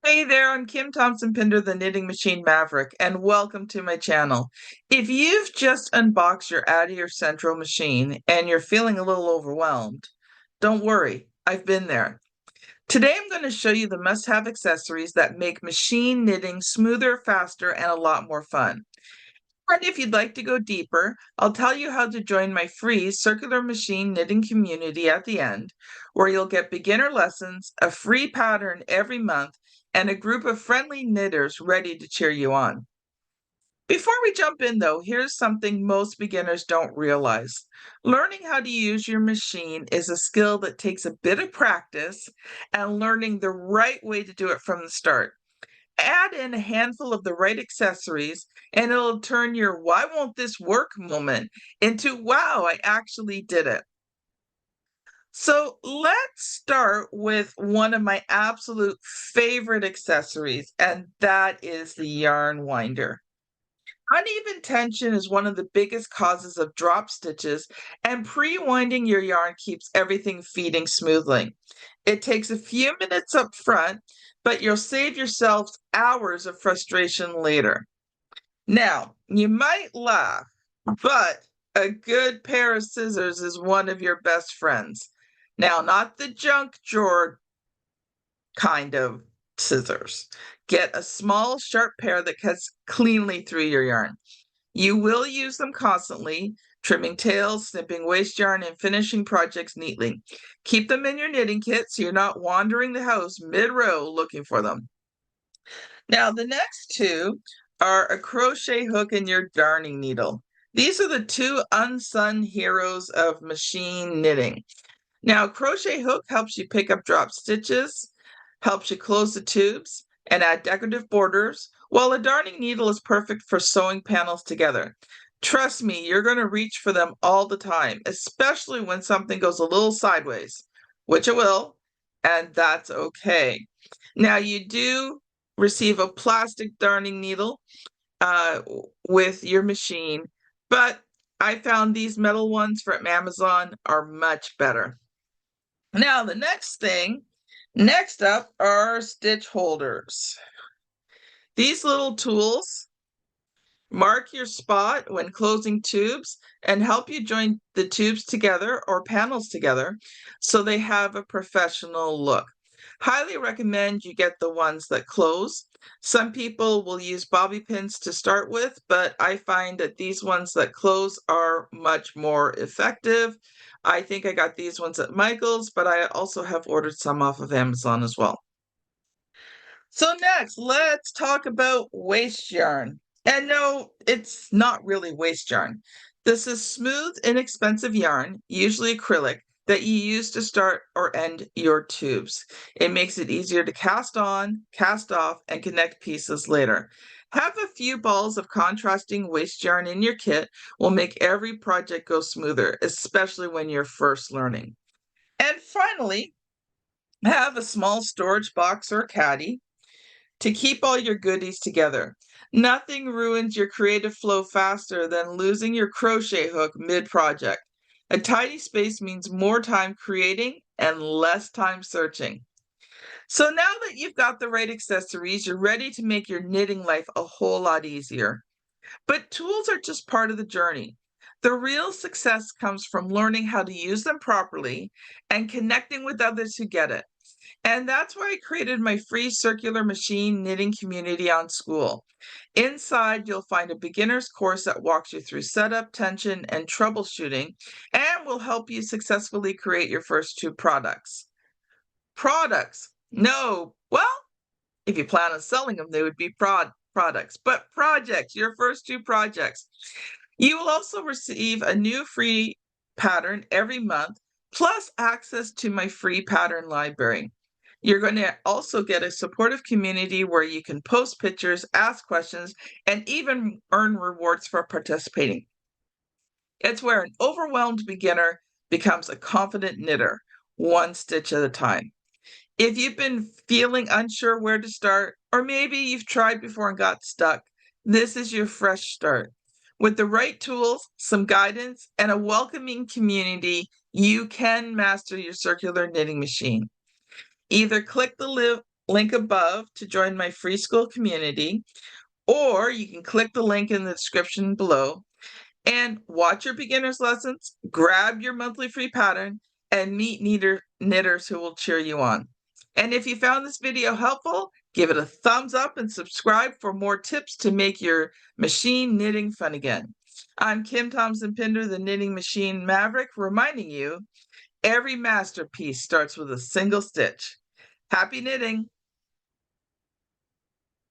Hey there, I'm Kim Thompson-Pinder, the Knitting Machine Maverick, and welcome to my channel. If you've just unboxed your Addi or Sentro machine and you're feeling a little overwhelmed, don't worry, I've been there. Today I'm going to show you the must-have accessories that make machine knitting smoother, faster, and a lot more fun. And if you'd like to go deeper, I'll tell you how to join my free circular machine knitting community at the end, where you'll get beginner lessons, a free pattern every month, and a group of friendly knitters ready to cheer you on. Before we jump in, though, here's something most beginners don't realize. Learning how to use your machine is a skill that takes a bit of practice and learning the right way to do it from the start. Add in a handful of the right accessories, and it'll turn your "why won't this work" moment into "wow, I actually did it." So let's start with one of my absolute favorite accessories, and that is the yarn winder. Uneven tension is one of the biggest causes of drop stitches, and pre-winding your yarn keeps everything feeding smoothly. It takes a few minutes up front, but you'll save yourself hours of frustration later. Now, you might laugh, but a good pair of scissors is one of your best friends. Now, not the junk drawer kind of scissors. Get a small, sharp pair that cuts cleanly through your yarn. You will use them constantly, trimming tails, snipping waste yarn, and finishing projects neatly. Keep them in your knitting kit so you're not wandering the house mid-row looking for them. Now, the next two are a crochet hook and your darning needle. These are the two unsung heroes of machine knitting. Now, crochet hook helps you pick up drop stitches, helps you close the tubes, and add decorative borders, while a darning needle is perfect for sewing panels together. Trust me, you're going to reach for them all the time, especially when something goes a little sideways, which it will, and that's okay. Now, you do receive a plastic darning needle with your machine, but I found these metal ones from Amazon are much better. Now, the next up are stitch holders. These little tools mark your spot when closing tubes and help you join the tubes together or panels together so they have a professional look. Highly recommend you get the ones that close. Some people will use bobby pins to start with, but I find that these ones that close are much more effective. I think I got these ones at Michael's, but I also have ordered some off of Amazon as well. So next, let's talk about waste yarn. And no, it's not really waste yarn. This is smooth, inexpensive yarn, usually acrylic, that you use to start or end your tubes. It makes it easier to cast on, cast off, and connect pieces later. Have a few balls of contrasting waste yarn in your kit will make every project go smoother, especially when you're first learning. And finally, have a small storage box or caddy to keep all your goodies together. Nothing ruins your creative flow faster than losing your crochet hook mid-project. A tidy space means more time creating and less time searching. So now that you've got the right accessories, you're ready to make your knitting life a whole lot easier. But tools are just part of the journey. The real success comes from learning how to use them properly and connecting with others who get it. And that's why I created my free circular machine knitting community on Skool. Inside, you'll find a beginner's course that walks you through setup, tension, and troubleshooting, and will help you successfully create your first two products. Products. No, well, if you plan on selling them, they would be products, but projects, your first two projects. You will also receive a new free pattern every month, plus access to my free pattern library. You're going to also get a supportive community where you can post pictures, ask questions, and even earn rewards for participating. It's where an overwhelmed beginner becomes a confident knitter, one stitch at a time. If you've been feeling unsure where to start, or maybe you've tried before and got stuck, this is your fresh start. With the right tools, some guidance, and a welcoming community, you can master your circular knitting machine. Either click the link above to join my free Skool community, or you can click the link in the description below and watch your beginner's lessons, grab your monthly free pattern, and meet knitters who will cheer you on. And if you found this video helpful, give it a thumbs up and subscribe for more tips to make your machine knitting fun again. I'm Kim Thompson-Pinder, the Knitting Machine Maverick, reminding you every masterpiece starts with a single stitch. Happy knitting!